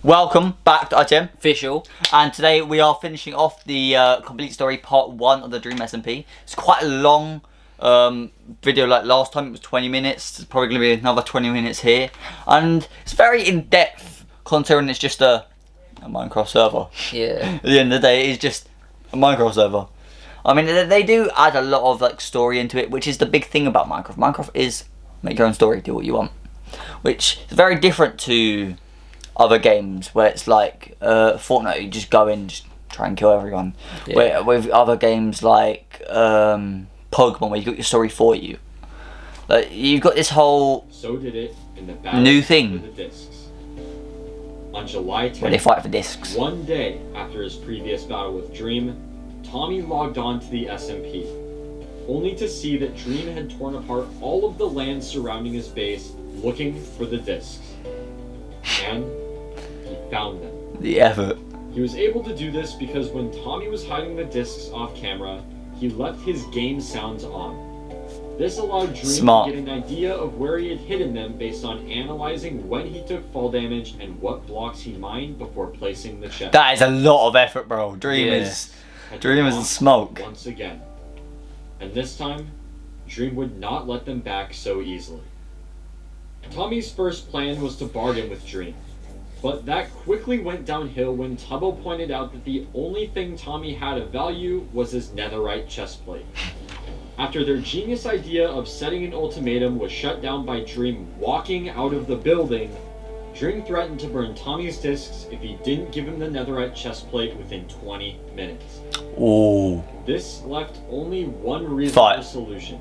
Welcome back to Jim Official. and today we are finishing off the complete story part 1 of the Dream SMP. It's quite a long video. Like last time it was 20 minutes, it's probably going to be another 20 minutes here, and it's very in-depth considering it's just a Minecraft server. Yeah. At the end of the day, it's just a Minecraft server. I mean, they do add a lot of like story into it, which is the big thing about Minecraft. Minecraft is make your own story, do what you want, which is very different to other games where it's like Fortnite, you just go in, just try and kill everyone. Yeah. Where, with other games like Pokemon, where you got your story for you. Like you've got this whole so did it in the battle new thing for the discs. On July 10th, where they fight for discs. one day after his previous battle with Dream, Tommy logged on to the SMP, only to see that Dream had torn apart all of the land surrounding his base looking for the discs. And he found them. The effort. He was able to do this because when Tommy was hiding the discs off camera, he left his game sounds on. This allowed Dream Smart. to get an idea of where he had hidden them based on analyzing when he took fall damage and what blocks he mined before placing the chest. That is a lot of effort, bro. Dream Yeah. is smoke. Once again. And this time, Dream would not let them back so easily. Tommy's first plan was to bargain with Dream, but that quickly went downhill when Tubbo pointed out that the only thing Tommy had of value was his netherite chestplate. After their genius idea of setting an ultimatum was shut down by Dream walking out of the building, Dream threatened to burn Tommy's discs if he didn't give him the netherite chestplate within 20 minutes. Ooh. This left only one reasonable solution.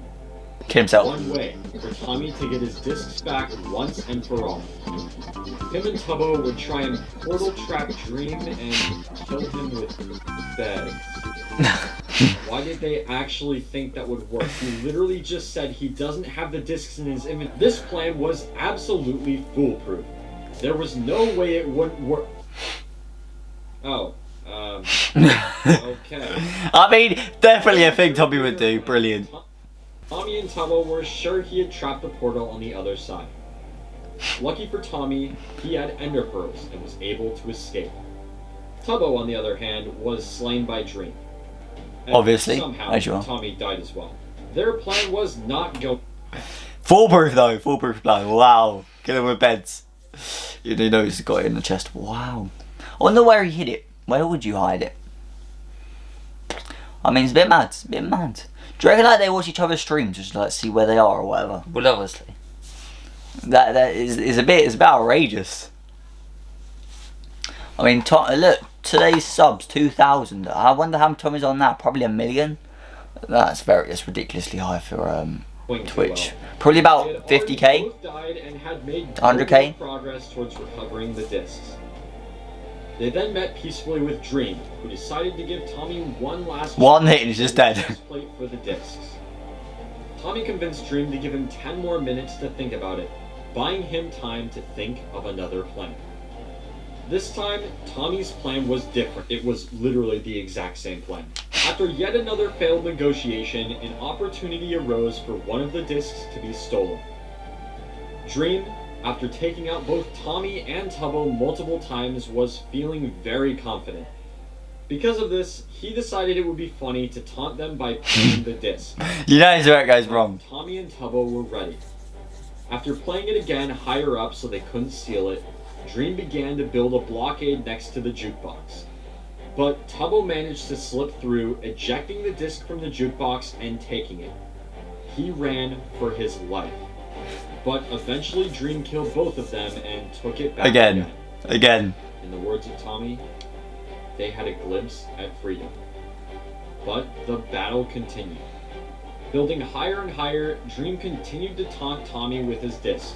Kill himself. One way for Tommy to get his discs back once and for all. Him and Tubbo would try and portal trap Dream and kill him with beds. Why did they actually think that would work? He literally just said he doesn't have the discs in his inventory. This plan was absolutely foolproof. There was no way it wouldn't work. Oh, okay. I mean, definitely a thing Tommy would do. Brilliant. Tommy and Tubbo were sure he had trapped the portal on the other side. Lucky for Tommy, he had ender pearls and was able to escape. Tubbo, on the other hand, was slain by Dream. And Obviously, somehow as you are. Tommy died as well. Their plan was not go. Foolproof though. Foolproof plan. Wow. Kill him with beds. You know he's got it in the chest. Wow. I wonder where he hid it. Where would you hide it? I mean, it's a bit mad. It's a bit mad. Do you reckon like they watch each other's streams just to like see where they are or whatever? Well, obviously. That is a bit. It's a bit outrageous. I mean, look, today's subs 2,000. I wonder how many Tommy's on that. Probably 1 million. That's ridiculously high for Twitch. Probably about 50k. Both died and had made 100k. progress towards recovering the discs. They then met peacefully with Dream, who decided to give Tommy one last One hit and he's just dead. plate for the discs. Tommy convinced Dream to give him 10 more minutes to think about it, buying him time to think of another plan. This time, Tommy's plan was different. It was literally the exact same plan. After yet another failed negotiation, an opportunity arose for one of the discs to be stolen. Dream, after taking out both Tommy and Tubbo multiple times, was feeling very confident. Because of this, he decided it would be funny to taunt them by playing the disc. You know where it goes wrong. Tommy and Tubbo were ready. After playing it again higher up so they couldn't steal it, Dream began to build a blockade next to the jukebox. But Tubbo managed to slip through, ejecting the disc from the jukebox and taking it. He ran for his life. But eventually Dream killed both of them and took it back Again. In the words of Tommy, they had a glimpse at freedom. But the battle continued. Building higher and higher, Dream continued to taunt Tommy with his discs,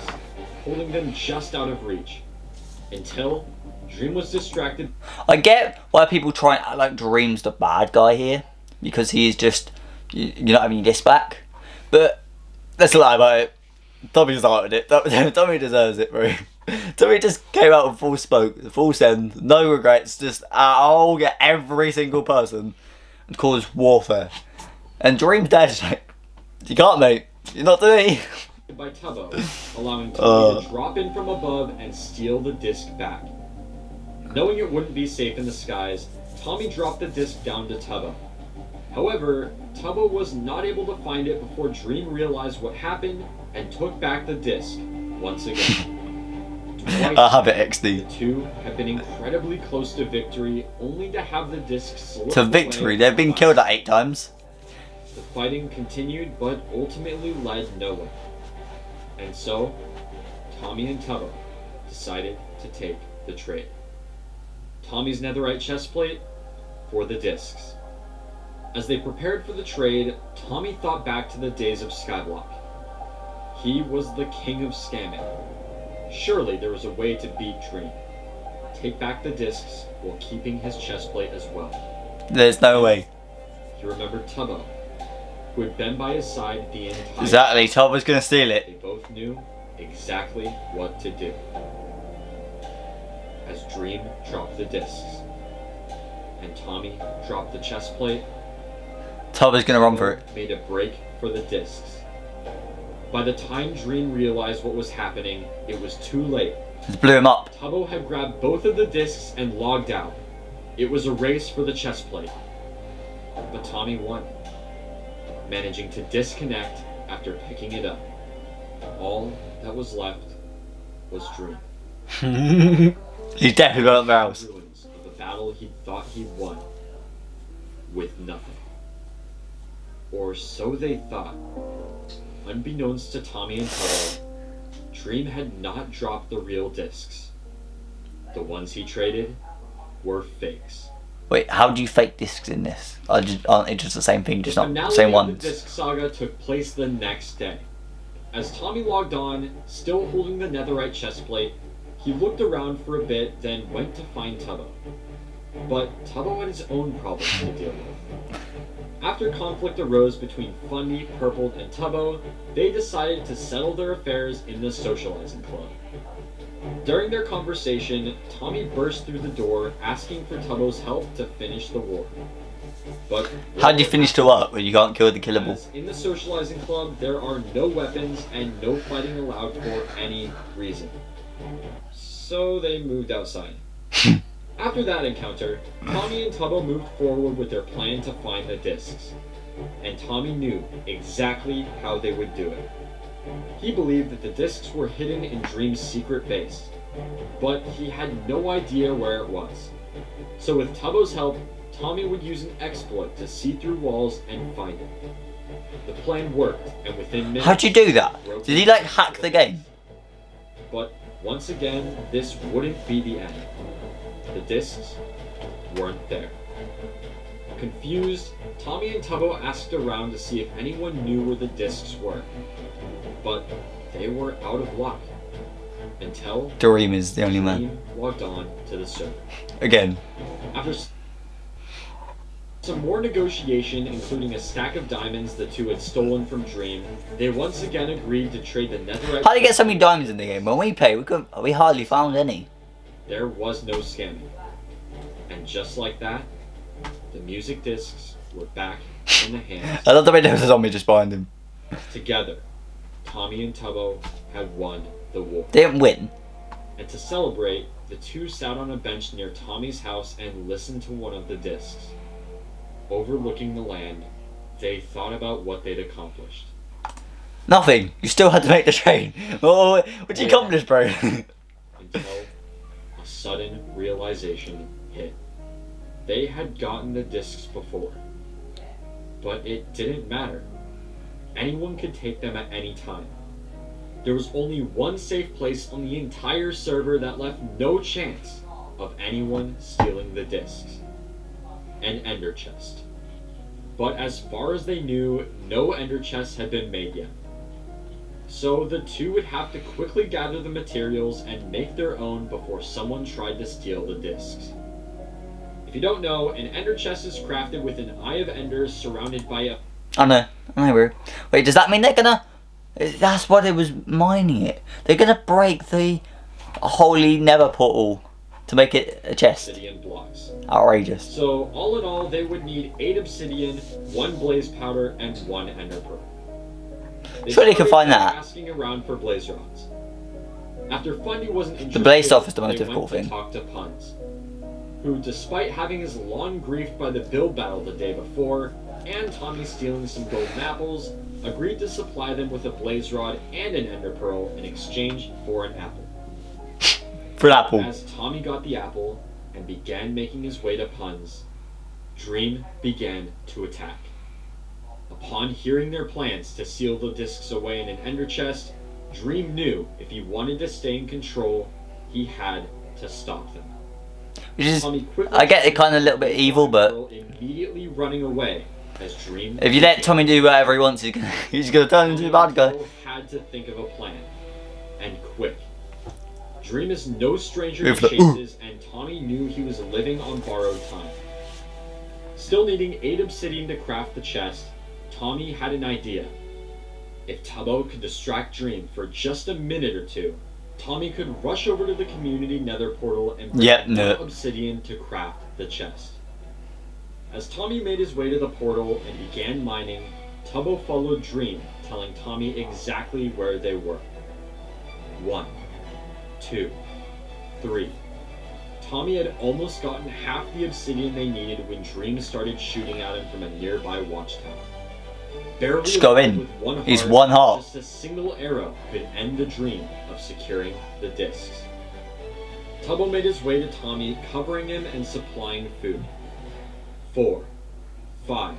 holding them just out of reach. Until Dream was distracted. I get why people try and act like Dream's the bad guy here, because he's just, you're not having your disc back. But let's lie about it. Tommy started it. Tommy deserves it, bro. Tommy just came out with full send, no regrets, just I'll get every single person and cause warfare. And Dream's dead. Like, you can't, mate. You're not to me. By Tubbo, allowing Tommy to drop in from above and steal the disc back. Knowing it wouldn't be safe in the skies, Tommy dropped the disc down to Tubbo. However, Tubbo was not able to find it before Dream realized what happened and took back the disc once again. I have it The XD. two have been incredibly close to victory, only to have the disc slip To away victory. They've been from killed us. like 8 times. The fighting continued, but ultimately led nowhere. And so, Tommy and Tubbo decided to take the trade. Tommy's netherite chestplate for the discs. As they prepared for the trade, Tommy thought back to the days of Skyblock. He was the king of scamming. Surely there was a way to beat Dream. Take back the discs while keeping his chestplate as well. There's no way. He remembered Tubbo, who had been by his side the entire Exactly. Todd was going to steal it. They both knew exactly what to do. As Dream dropped the discs, and Tommy dropped the chestplate, Todd was going to run for it. made a break for the discs. By the time Dream realized what was happening, it was too late. Just blew him up. Tubbo had grabbed both of the discs and logged out. It was a race for the chestplate. But Tommy won, managing to disconnect after picking it up. All that was left was Dream. He's definitely got up the house. Ruins of the battle he thought he'd won, with nothing. Or so they thought. Unbeknownst to Tommy and Tubbo, Dream had not dropped the real discs. The ones he traded were fakes. Wait, how do you fake discs in this? Aren't they just the same thing, just The not finale same of ones? the disc saga took place the next day. As Tommy logged on, still holding the netherite chestplate, he looked around for a bit, then went to find Tubbo. But Tubbo had his own problems to deal with. After conflict arose between Fundy, Purple, and Tubbo, they decided to settle their affairs in the socializing club. During their conversation, Tommy burst through the door, asking for Tubbo's help to finish the war. But How do you finish the work when you can't kill the killable? as in the socializing club, there are no weapons and no fighting allowed for any reason. So they moved outside. After that encounter, Tommy and Tubbo moved forward with their plan to find the discs. And Tommy knew exactly how they would do it. He believed that the discs were hidden in Dream's secret base, but he had no idea where it was. So with Tubbo's help, Tommy would use an exploit to see through walls and find it. The plan worked, and within minutes... How'd you do that? Did he like hack the game? But once again, this wouldn't be the end. The discs weren't there. Confused, Tommy and Tubbo asked around to see if anyone knew where the discs were. But they were out of luck. Until Dream is the only man. Dream logged on to the server. Again. After some more negotiation, including a stack of diamonds the two had stolen from Dream, they once again agreed to trade the netherite... How do you get so many diamonds in the game? When we play, we hardly found any. There was no scamming. And just like that, the music discs were back in the hands. I love the way there was a zombie just behind him. Together, Tommy and Tubbo had won the war. They didn't win. And to celebrate, the two sat on a bench near Tommy's house and listened to one of the discs. Overlooking the land, they thought about what they'd accomplished. Nothing. You still had to make the train. Oh, what'd you accomplish, bro? Until a sudden realization hit. They had gotten the discs before. But it didn't matter. Anyone could take them at any time. There was only one safe place on the entire server that left no chance of anyone stealing the discs. An ender chest. But as far as they knew, no ender chests had been made yet. So the two would have to quickly gather the materials and make their own before someone tried to steal the discs. If you don't know, an ender chest is crafted with an eye of enders surrounded by a... I know, bro. Wait, does that mean they're gonna... That's why they was mining it. They're gonna break the holy nether portal to make it a chest. obsidian blocks. Outrageous. So all in all, they would need 8 obsidian, 1 blaze powder, and 1 ender pearl. Surely you can started find by that. asking around for blaze rods. After Fundy wasn't interested, blaze stuff is the most they difficult went thing. to talk to Puns. who, despite having his lawn griefed by the build battle the day before, and Tommy stealing some golden apples, agreed to supply them with a blaze rod and an ender pearl in exchange for an apple. For an apple. As Tommy got the apple and began making his way to Pun's, Dream began to attack. Upon hearing their plans to seal the discs away in an ender chest, Dream knew if he wanted to stay in control, he had to stop them. Which is, Tommy quickly I get it kind of a little bit evil, but immediately running away as Dream. if you let Tommy do whatever he wants, he's gonna turn into a bad guy. Had to think of a plan, and quick. Dream is no stranger If to the- chases, and Tommy knew he was living on borrowed time. Still needing 8 obsidian to craft the chest, Tommy had an idea. If Tubbo could distract Dream for just a minute or two, Tommy could rush over to the community nether portal and bring enough obsidian to craft the chest. As Tommy made his way to the portal and began mining, Tubbo followed Dream, telling Tommy exactly where they were. 1, 2, 3. Tommy had almost gotten half the obsidian they needed when Dream started shooting at him from a nearby watchtower. Barely Just go in. with one He's heart, one heart. Just a single arrow could end the dream of securing the discs. Tubbo made his way to Tommy, covering him and supplying food. 4, 5.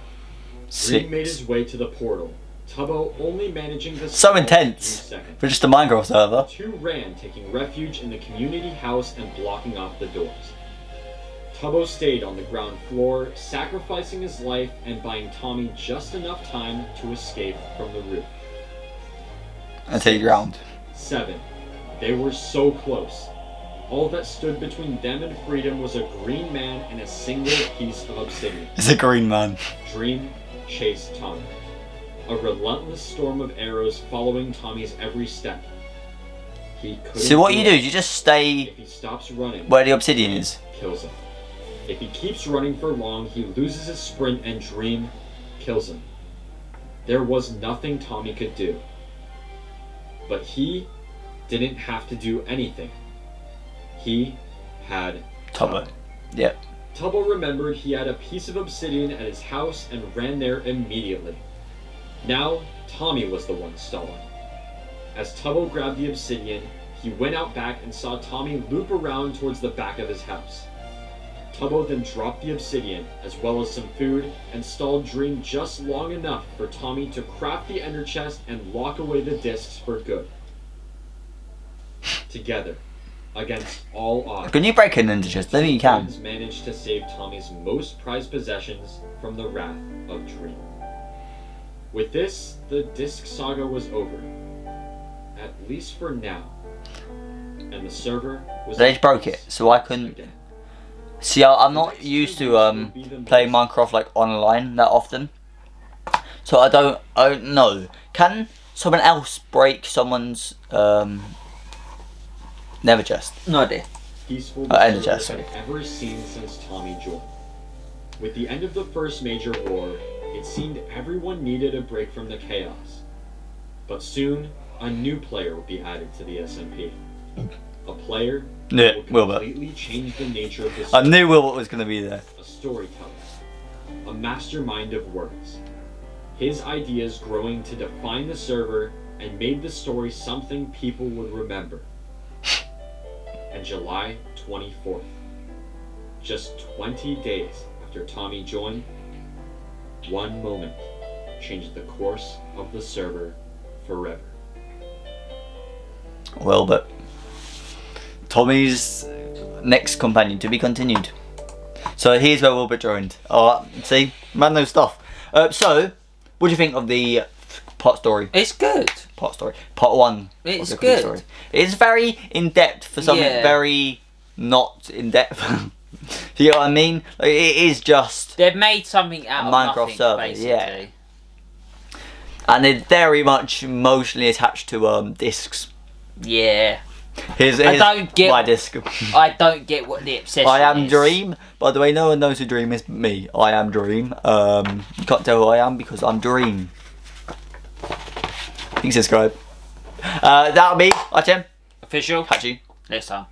Dream made 6. his way to the portal. Tubbo only managing to So stall a intense few seconds. for just a Minecraft server. 2 ran, taking refuge in the community house and blocking off the doors. Tubbo stayed on the ground floor, sacrificing his life and buying Tommy just enough time to escape from the roof. Until you drowned. 7. They were so close. All that stood between them and freedom was a green man and a single piece of obsidian. It's a green man. Dream chased Tommy. A relentless storm of arrows following Tommy's every step. He couldn't So what you do it. is you just stay If he stops running, where the obsidian is. kills him. If he keeps running for long, he loses his sprint and Dream kills him. There was nothing Tommy could do. But he didn't have to do anything. He had Tubbo. Yep. Tubbo remembered he had a piece of obsidian at his house and ran there immediately. Now, Tommy was the one stalling. As Tubbo grabbed the obsidian, he went out back and saw Tommy loop around towards the back of his house. Tubbo then dropped the obsidian, as well as some food, and stalled Dream just long enough for Tommy to craft the ender chest and lock away the discs for good. Together, against all odds, Can you break an ender chest? I think you can. friends managed to save Tommy's most prized possessions from the wrath of Dream. With this, the disc saga was over. At least for now. And the server was... They just broke it, so I couldn't... again. See, I'm not used to playing Minecraft like online that often, so I don't know. Can someone else break someone's nether chest? No idea. Peaceful ender the chest, server had ever seen since Tommy joined. With the end of the first major war, it seemed everyone needed a break from the chaos. But soon, a new player would be added to the SMP. A player Yeah, that would Wilbert. completely change the nature of the I server. knew Wilbert was going to be there. A storyteller, a mastermind of words. His ideas growing to define the server and made the story something people would remember. And July 24th, just 20 days after Tommy joined, one moment changed the course of the server forever. Wilbert. Tommy's next companion to be continued. So here's where Wilbert joined. Alright, see? Man knows stuff. So, what do you think of the part story? It's good. Part 1. It's of the good. story. It's very in-depth for something Yeah. very not in-depth. You know what I mean? Like, it is just... They've made something out of Minecraft nothing, server, basically. yeah. And they're very much emotionally attached to discs. Yeah. Here's don't get- my disc. I don't get what the obsession I am is. Dream. By the way, no one knows who Dream is but me. I am Dream. You can't tell who I am because I'm Dream. You can subscribe. That'll be. Hi Tim. Official. Catch you. Next time.